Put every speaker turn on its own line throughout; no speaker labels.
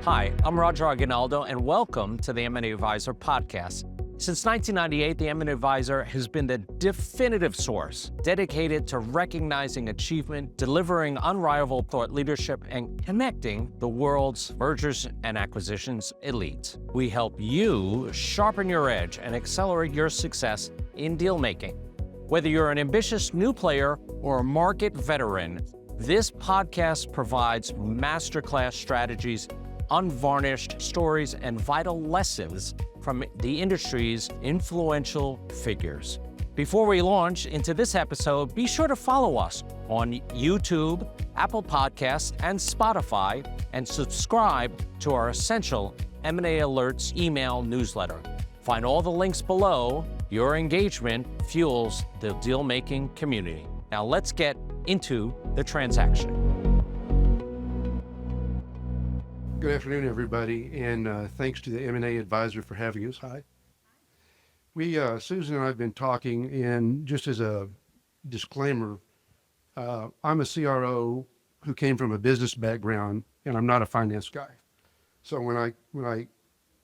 Hi, I'm Roger Aguinaldo, and welcome to the M&A Advisor podcast. Since 1998, the M&A Advisor has been the definitive source dedicated to recognizing achievement, delivering unrivaled thought leadership, and connecting the world's mergers and acquisitions elites. We help you sharpen your edge and accelerate your success in deal making. Whether you're an ambitious new player or a market veteran, this podcast provides masterclass strategies, unvarnished stories, and vital lessons from the industry's influential figures. Before we launch into this episode, be sure to follow us on YouTube, Apple Podcasts, and Spotify, and subscribe to our essential M&A Alerts email newsletter. Find all the links below. Your engagement fuels the deal-making community. Now let's get into the transaction.
Good afternoon, everybody, and thanks to the M&A Advisor for having us. Hi. Susan and I have been talking, and just as a disclaimer, I'm a CRO who came from a business background, and I'm not a finance guy. So when I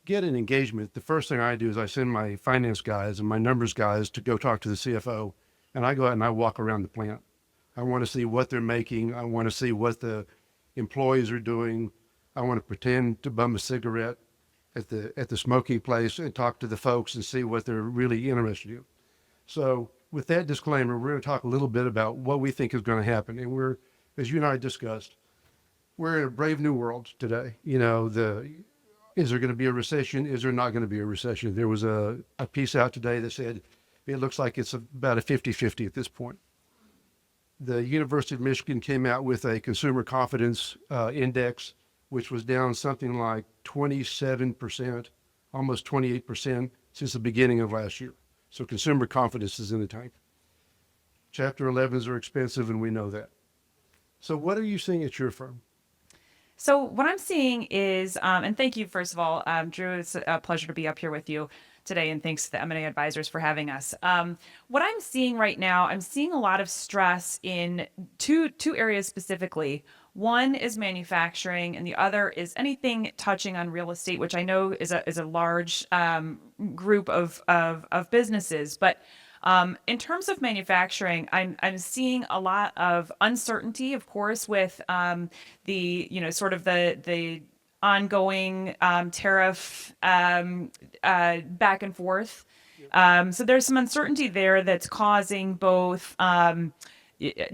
get an engagement, the first thing I do is I send my finance guys and my numbers guys to go talk to the CFO, and I go out and I walk around the plant. I want to see what they're making. I want to see what the employees are doing. I want to pretend to bum a cigarette at the smoking place and talk to the folks and see what they're really interested in. So with that disclaimer, we're going to talk a little bit about what we think is going to happen. And we're, as you and I discussed, we're in a brave new world today. You know, is there going to be a recession? Is there not going to be a recession? There was a piece out today that said it looks like it's about a 50-50 at this point. The University of Michigan came out with a consumer confidence index, which was down something like 27%, almost 28% since the beginning of last year. So consumer confidence is in the tank. Chapter 11s are expensive, and we know that. So what are you seeing at your firm?
So what I'm seeing is, and thank you, first of all, Drew, it's a pleasure to be up here with you today, and thanks to the M&A Advisors for having us. What I'm seeing right now, I'm seeing a lot of stress in two areas specifically. One is manufacturing, and the other is anything touching on real estate, which I know is a large group of businesses. But in terms of manufacturing, I'm seeing a lot of uncertainty, of course, with the ongoing tariff back and forth. So there's some uncertainty there that's causing both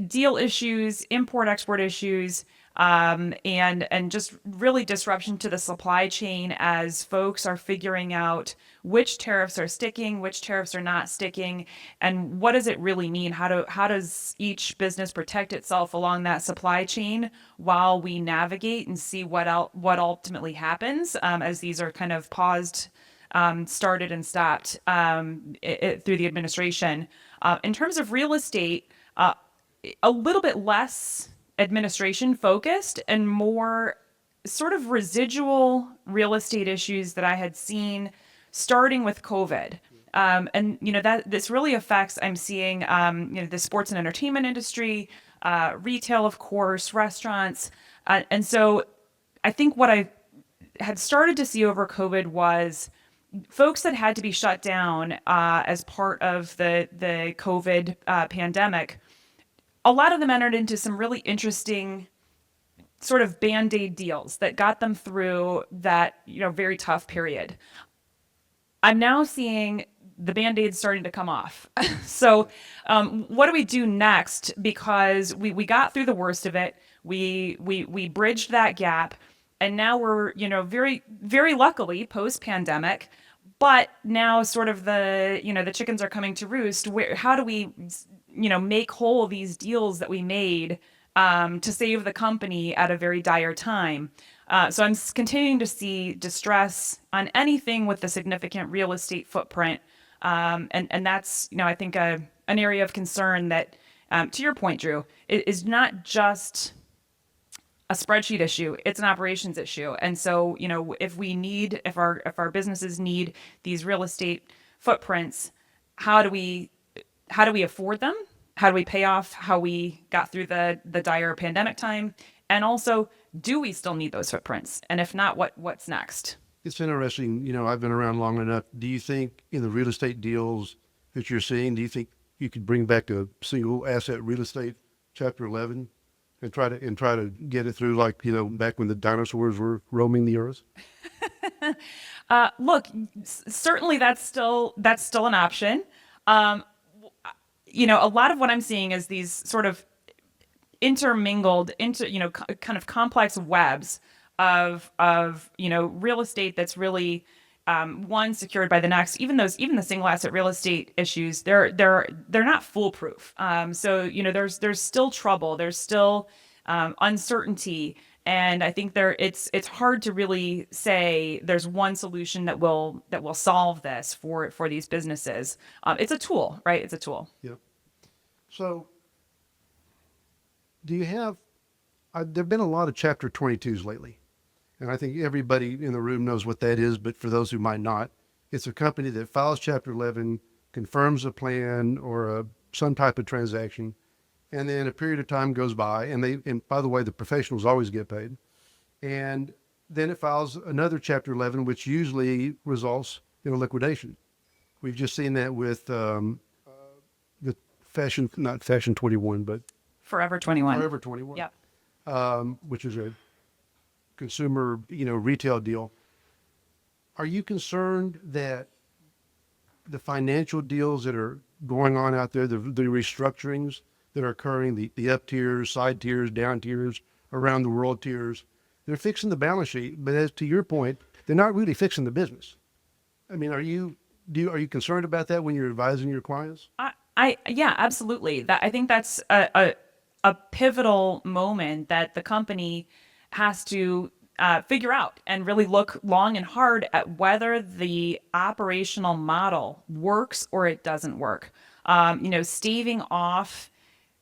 deal issues, import-export issues, and just really disruption to the supply chain as folks are figuring out which tariffs are sticking, which tariffs are not sticking, and what does it really mean? How does each business protect itself along that supply chain while we navigate and see what ultimately happens as these are kind of paused, started and stopped through the administration. In terms of real estate, a little bit less administration focused and more sort of residual real estate issues that I had seen starting with COVID. And, that this really affects, I'm seeing, the sports and entertainment industry, retail, of course, restaurants. And so I think what I had started to see over COVID was folks that had to be shut down as part of the COVID pandemic. A lot of them entered into some really interesting sort of Band-Aid deals that got them through that, very tough period. I'm now seeing the Band-Aids starting to come off. So what do we do next? Because we got through the worst of it. We bridged that gap. And now we're, very, very luckily post-pandemic, but now sort of the chickens are coming to roost. How do we make whole these deals that we made to save the company at a very dire time? So I'm continuing to see distress on anything with a significant real estate footprint. And that's, I think an area of concern that, to your point, Drew, is not just a spreadsheet issue, it's an operations issue. And so, if our businesses need these real estate footprints, how do we afford them? How do we pay off how we got through the dire pandemic time? And also, do we still need those footprints? And if not, what's next?
It's interesting. I've been around long enough. Do you think in the real estate deals that you're seeing, do you think you could bring back a single asset real estate Chapter 11 and try to get it through like, back when the dinosaurs were roaming the earth?
Look, certainly that's still an option. A lot of what I'm seeing is these sort of intermingled kind of complex webs of real estate that's really one secured by the next. Even the single asset real estate issues, they're not foolproof. So there's still trouble, there's still uncertainty, and I think it's hard to really say there's one solution that will solve this for these businesses. It's a tool, right? It's a tool.
Yeah. So do you have, there've been a lot of Chapter 22s lately, and I think everybody in the room knows what that is, but for those who might not, it's a company that files Chapter 11, confirms a plan or some type of transaction, and then a period of time goes by, and by the way, the professionals always get paid, and then it files another Chapter 11, which usually results in a liquidation. We've just seen that with the not Fashion 21, but
Forever 21.
Forever 21.
Yep.
Which is a consumer, retail deal. Are you concerned that the financial deals that are going on out there, the restructurings that are occurring, the up tiers, side tiers, down tiers, around the world tiers, they're fixing the balance sheet, but as to your point, they're not really fixing the business. I mean, are you concerned about that when you're advising your clients?
Yeah, absolutely. I think that's a pivotal moment that the company has to figure out and really look long and hard at whether the operational model works or it doesn't work. Staving off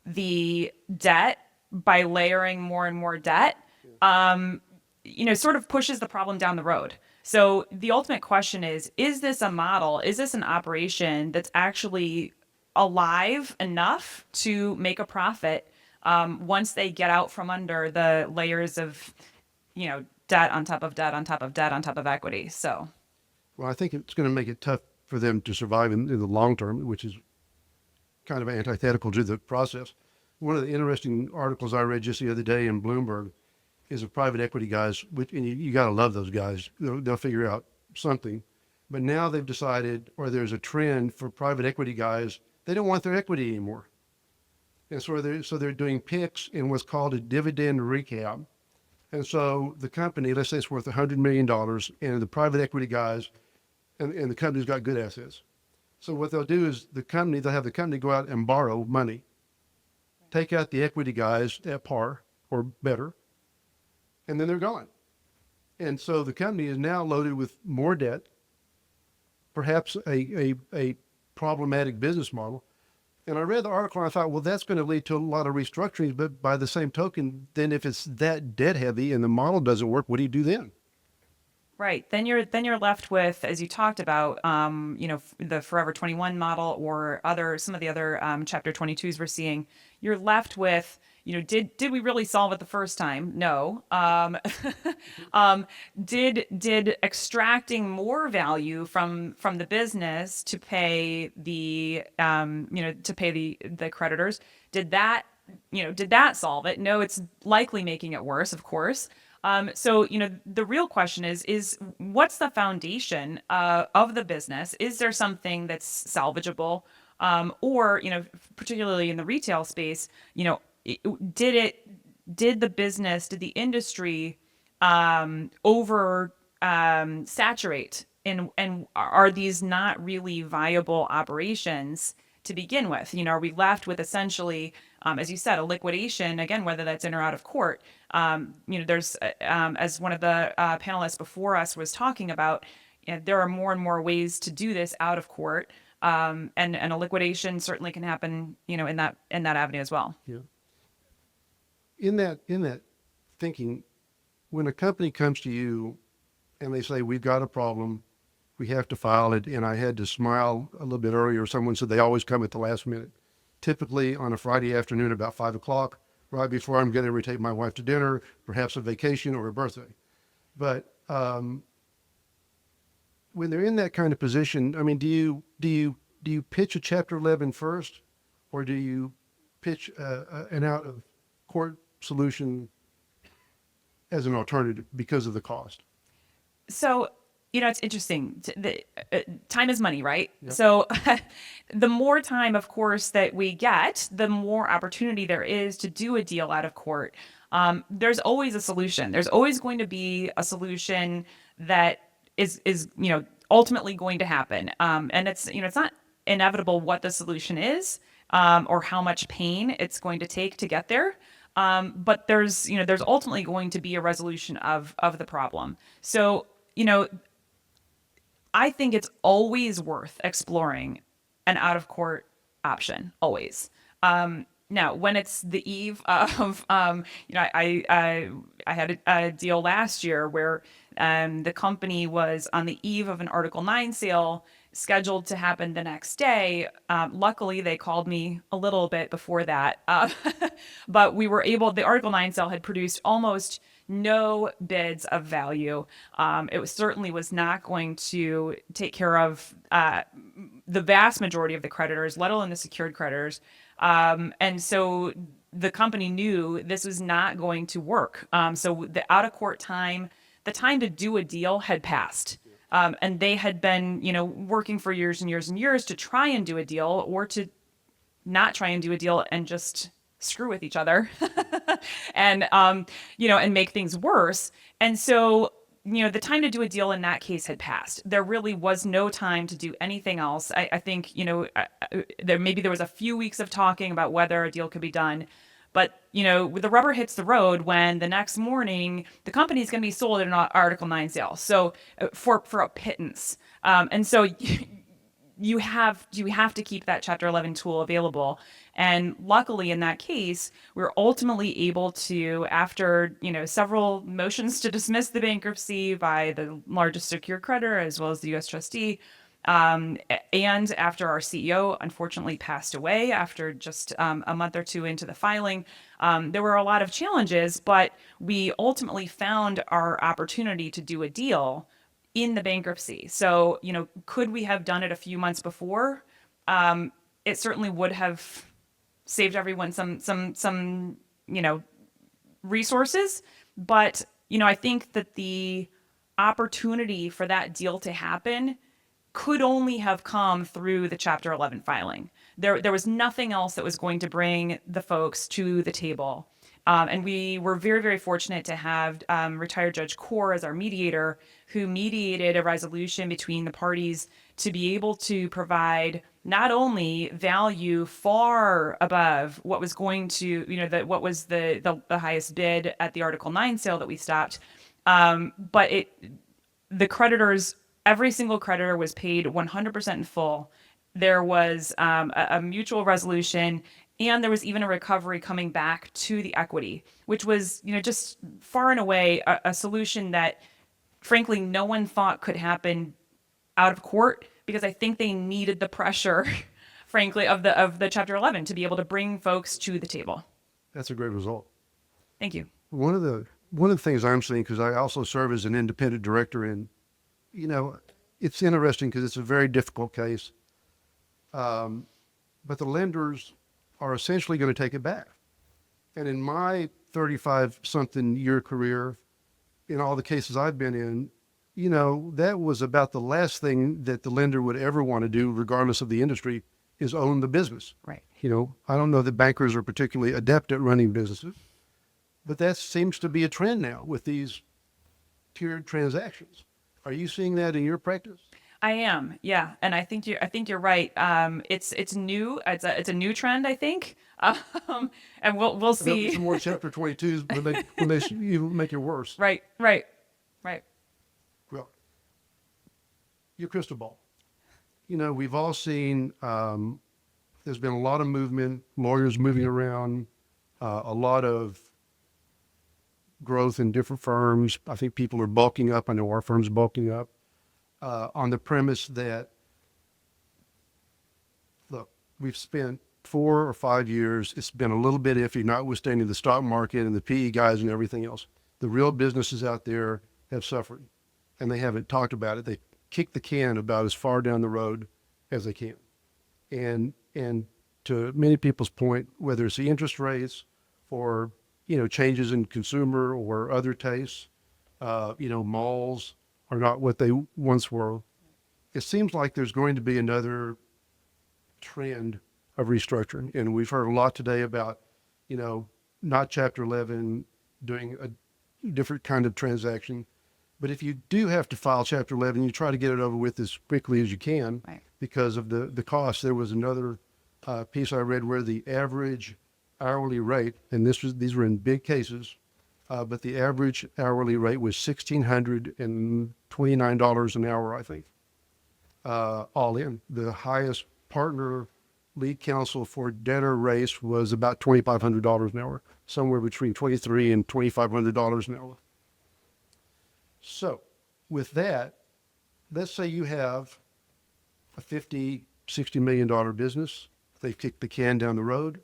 the debt by layering more and more debt, sort of pushes the problem down the road. So the ultimate question is this a model? Is this an operation that's actually alive enough to make a profit once they get out from under the layers of, debt on top of debt on top of debt on top of equity? So,
well, I think it's going to make it tough for them to survive in the long term, which is kind of antithetical to the process. One of the interesting articles I read just the other day in Bloomberg is of private equity guys, and you got to love those guys. They'll figure out something. But now they've decided, or there's a trend for private equity guys, they don't want their equity anymore. And so they're doing PICs in what's called a dividend recap. And so the company, let's say it's worth $100 million, and the private equity guys, and the company's got good assets. So what they'll do is they'll have the company go out and borrow money, take out the equity guys at par or better, and then they're gone. And so the company is now loaded with more debt, perhaps a problematic business model. And I read the article and I thought, well, that's going to lead to a lot of restructurings. But by the same token, then if it's that debt heavy and the model doesn't work, what do you do then?
Right. Then you're left with, as you talked about, the Forever 21 model or some of the other Chapter 22s we're seeing. You're left with, did we really solve it the first time? No. Did extracting more value from the business to pay the the creditors, did that solve it? No, it's likely making it worse, of course. So, the real question is what's the foundation of the business? Is there something that's salvageable? Or, particularly in the retail space, did the industry over saturate, and are these not really viable operations to begin with? Are we left with essentially, as you said, a liquidation, again, whether that's in or out of court? There's, as one of the panelists before us was talking about, there are more and more ways to do this out of court, and a liquidation certainly can happen, in that avenue as well.
Yeah. In that thinking, when a company comes to you and they say, we've got a problem, we have to file it, and I had to smile a little bit earlier, someone said they always come at the last minute. Typically on a Friday afternoon about 5 o'clock, right before I'm getting ready to take my wife to dinner, perhaps a vacation or a birthday. But when they're in that kind of position, I mean, do you pitch a Chapter 11 first, or do you pitch an out of court solution as an alternative because of the cost?
So, it's interesting. Time is money, right?
Yep.
So the more time, of course, that we get, the more opportunity there is to do a deal out of court. There's always a solution. There's always going to be a solution that is ultimately going to happen. And it's not inevitable what the solution is, or how much pain it's going to take to get there. But there's ultimately going to be a resolution of the problem. So, I think it's always worth exploring an out of court option, always. Now, when it's the eve of, I had a deal last year where the company was on the eve of an Article 9 sale scheduled to happen the next day. Luckily, they called me a little bit before that. But the Article 9 sale had produced almost no bids of value. It certainly was not going to take care of the vast majority of the creditors, let alone the secured creditors. And so the company knew this was not going to work. So the out of court time, the time to do a deal had passed. And they had been, working for years and years and years to try and do a deal, or to not try and do a deal and just screw with each other and, and make things worse. And so, the time to do a deal in that case had passed. There really was no time to do anything else. I think, there was a few weeks of talking about whether a deal could be done. But, the rubber hits the road when the next morning the company is going to be sold in an Article 9 sale. So for a pittance. And so you have to keep that Chapter 11 tool available. And luckily in that case, we were ultimately able to, after, several motions to dismiss the bankruptcy by the largest secured creditor as well as the U.S. trustee, and after our CEO unfortunately passed away after just a month or two into the filing, there were a lot of challenges, but we ultimately found our opportunity to do a deal in the bankruptcy. So, could we have done it a few months before? It certainly would have saved everyone some resources. But, I think that the opportunity for that deal to happen could only have come through the Chapter 11 filing. There was nothing else that was going to bring the folks to the table. And we were very, very fortunate to have retired Judge Core as our mediator, who mediated a resolution between the parties to be able to provide not only value far above what was going to, what was the highest bid at the Article 9 sale that we stopped, but the creditors, every single creditor was paid 100% in full. There was a mutual resolution, and there was even a recovery coming back to the equity, which was, just far and away a solution that, frankly, no one thought could happen out of court, because I think they needed the pressure, frankly, of the Chapter 11 to be able to bring folks to the table.
That's a great result.
Thank you.
One of the things I'm seeing, because I also serve as an independent director in, it's interesting because it's a very difficult case. But the lenders are essentially going to take it back. And in my 35-something year career, in all the cases I've been in, that was about the last thing that the lender would ever want to do, regardless of the industry, is own the business.
Right.
I don't know that bankers are particularly adept at running businesses, but that seems to be a trend now with these tiered transactions. Are you seeing that in your practice?
I am, yeah, and I think you're right. It's new. It's a new trend, I think, and we'll see.
Some more Chapter 22s when they even make it worse.
Right.
Well, your crystal ball. We've all seen. There's been a lot of movement, lawyers moving around, a lot of growth in different firms. I think people are bulking up. I know our firm's bulking up on the premise that, look, we've spent 4 or 5 years, it's been a little bit iffy, notwithstanding the stock market and the PE guys and everything else. The real businesses out there have suffered, and they haven't talked about it. They kick the can about as far down the road as they can. And to many people's point, whether it's the interest rates or, changes in consumer or other tastes, malls are not what they once were. It seems like there's going to be another trend of restructuring. And we've heard a lot today about, not Chapter 11, doing a different kind of transaction. But if you do have to file Chapter 11, you try to get it over with as quickly as you can,
Right.
because of the cost. There was another piece I read where the average hourly rate, and these were in big cases, but the average hourly rate was $1,629 an hour, I think, all in. The highest partner lead counsel for debtor race was about $2,500 an hour, somewhere between $2,300 and $2,500 an hour. So with that, let's say you have a $50, $60 million business. They've kicked the can down the road.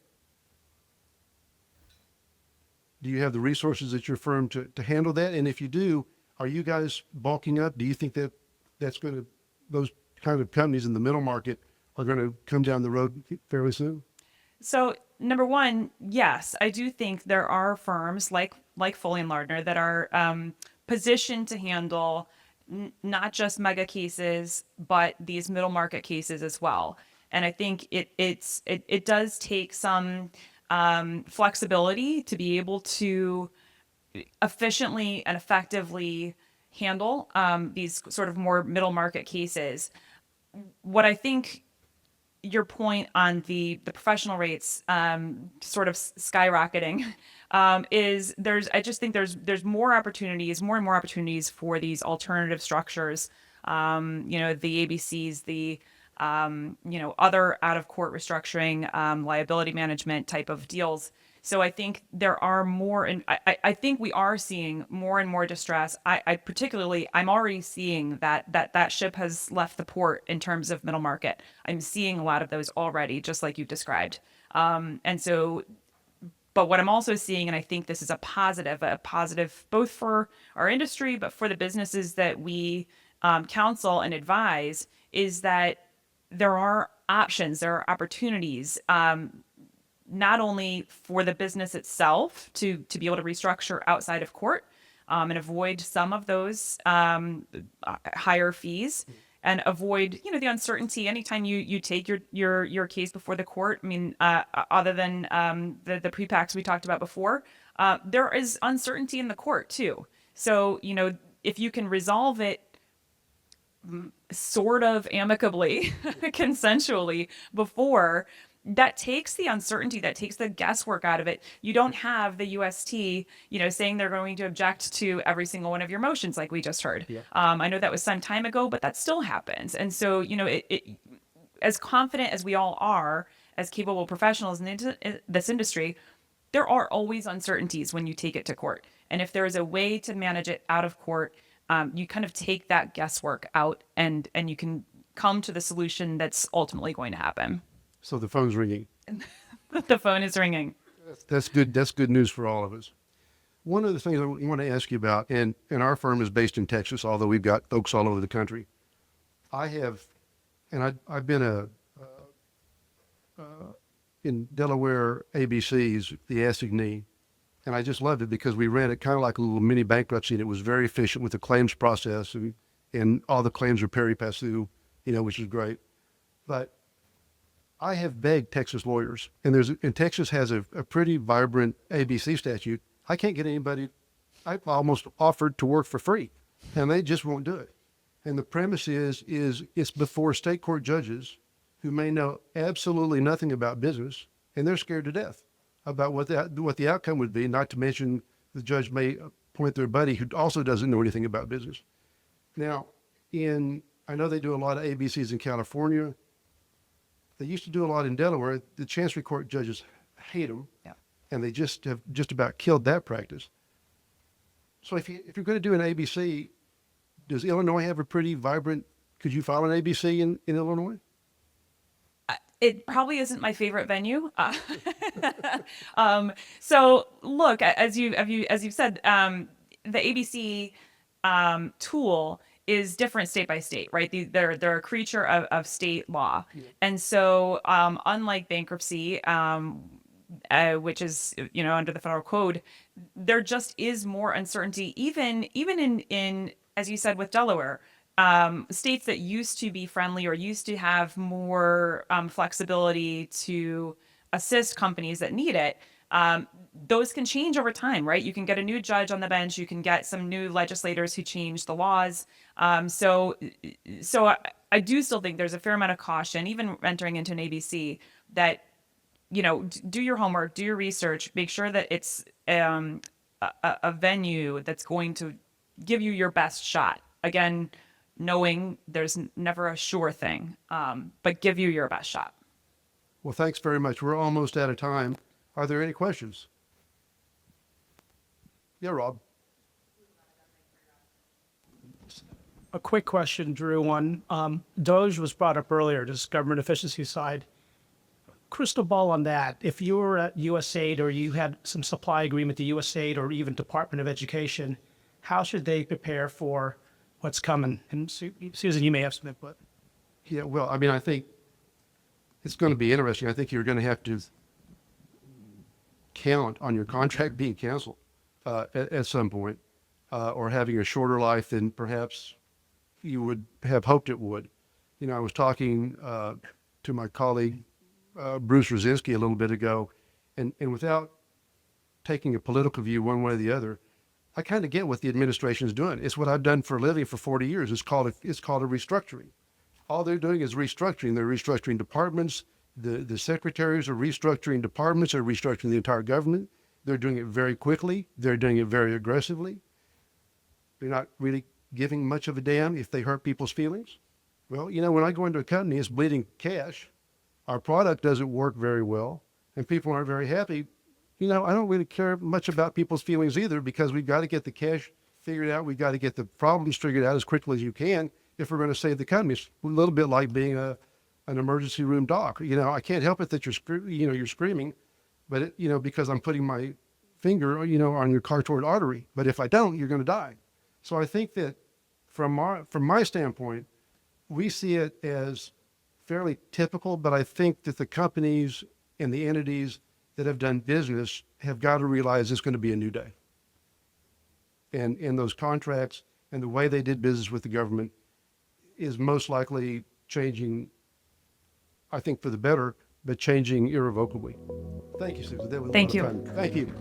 Do you have the resources at your firm to handle that? And if you do, are you guys bulking up? Do you think that those kind of companies in the middle market are going to come down the road fairly soon?
So number one, yes, I do think there are firms like Foley Lardner that are positioned to handle not just mega cases, but these middle market cases as well. And I think it does take some flexibility to be able to efficiently and effectively handle these sort of more middle market cases. What I think your point on the professional rates sort of skyrocketing is I just think there's more opportunities, more and more opportunities for these alternative structures. The ABCs, the other out of court restructuring, liability management type of deals. So I think there are more, and I think we are seeing more and more distress. I'm already seeing that ship has left the port in terms of middle market. I'm seeing a lot of those already, just like you described. But what I'm also seeing, and I think this is a positive both for our industry, but for the businesses that we counsel and advise, is that there are options, there are opportunities, not only for the business itself to be able to restructure outside of court and avoid some of those higher fees and avoid the uncertainty anytime you take your case before the court. I mean, other than the pre-packs we talked about before, there is uncertainty in the court too. So if you can resolve it sort of amicably, consensually before, that takes the uncertainty, that takes the guesswork out of it. You don't have the UST, saying they're going to object to every single one of your motions like we just heard.
Yeah.
I know that was some time ago, but that still happens. And so, as confident as we all are, as capable professionals in this industry, there are always uncertainties when you take it to court. And if there is a way to manage it out of court, you kind of take that guesswork out and you can come to the solution that's ultimately going to happen.
So the phone's ringing.
The phone is ringing.
That's good. That's good news for all of us. One of the things I want to ask you about, and our firm is based in Texas, although we've got folks all over the country. I've been in Delaware ABC's, the assignee, and I just loved it because we ran it kind of like a little mini bankruptcy, and it was very efficient with the claims process, and all the claims are pari passu, which is great. But I have begged Texas lawyers, and Texas has a pretty vibrant ABC statute. I can't get anybody. I've almost offered to work for free, and they just won't do it. And the premise is it's before state court judges who may know absolutely nothing about business, and they're scared to death about what the outcome would be. Not to mention the judge may appoint their buddy who also doesn't know anything about business. Now, I know they do a lot of ABCs in California. They used to do a lot in Delaware. The Chancery Court judges hate them,
Yeah.
and they just have just about killed that practice. So if you're going to do an ABC, does Illinois have a pretty vibrant? Could you file an ABC in Illinois?
It probably isn't my favorite venue. So look, as you've said, the ABC tool is different state by state, right? They're a creature of state law, and so unlike bankruptcy, which is under the federal code, there just is more uncertainty, even in as you said with Delaware. States that used to be friendly or used to have more flexibility to assist companies that need it, those can change over time, right? You can get a new judge on the bench. You can get some new legislators who change the laws. So I do still think there's a fair amount of caution, even entering into an ABC, that do your homework, do your research, make sure that it's a venue that's going to give you your best shot. Again, knowing there's never a sure thing, but give you your best shot.
Well, thanks very much. We're almost out of time. Are there any questions? Yeah, Rob.
A quick question, Drew. One, DOGE was brought up earlier, just government efficiency side. Crystal ball on that. If you were at USAID or you had some supply agreement to USAID or even Department of Education, how should they prepare for what's coming? And Susan, you may have some input.
Yeah, well, I mean, I think it's going to be interesting. I think you're going to have to count on your contract being canceled at some point, or having a shorter life than perhaps you would have hoped it would. I was talking to my colleague, Bruce Rosinski, a little bit ago, and without taking a political view one way or the other, I kind of get what the administration is doing. It's what I've done for a living for 40 years. It's called a restructuring. All they're doing is restructuring. They're restructuring departments. The secretaries are restructuring departments. They're restructuring the entire government. They're doing it very quickly. They're doing it very aggressively. They're not really giving much of a damn if they hurt people's feelings. Well, when I go into a company, it's bleeding cash. Our product doesn't work very well, and people aren't very happy. I don't really care much about people's feelings either, because we've got to get the cash figured out. We've got to get the problems figured out as quickly as you can if we're going to save the company. It's a little bit like being an emergency room doc. I can't help it that you're screaming, but because I'm putting my finger, on your carotid artery. But if I don't, you're going to die. So I think that from my standpoint, we see it as fairly typical, but I think that the companies and the entities that have done business have got to realize it's going to be a new day. And those contracts and the way they did business with the government is most likely changing, I think, for the better, but changing irrevocably. Thank you, Susan. That was a
Thank
lot of
you.
time. Thank you.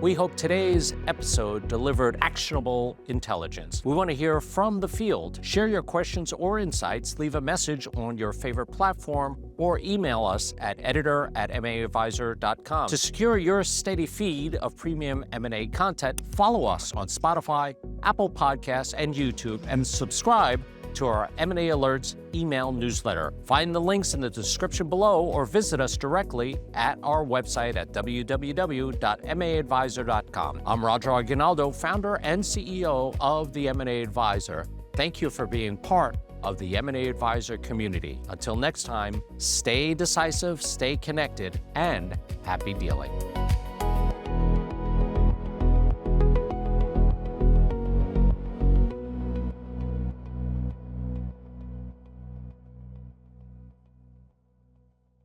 We hope today's episode delivered actionable intelligence. We want to hear from the field. Share your questions or insights, leave a message on your favorite platform, or email us at editor@maadvisor.com. To secure your steady feed of premium M&A content, follow us on Spotify, Apple Podcasts, and YouTube, and subscribe to our M&A Alerts email newsletter. Find the links in the description below or visit us directly at our website at www.maadvisor.com. I'm Roger Aguinaldo, founder and CEO of the M&A Advisor. Thank you for being part of the M&A Advisor community. Until next time, stay decisive, stay connected, and happy dealing.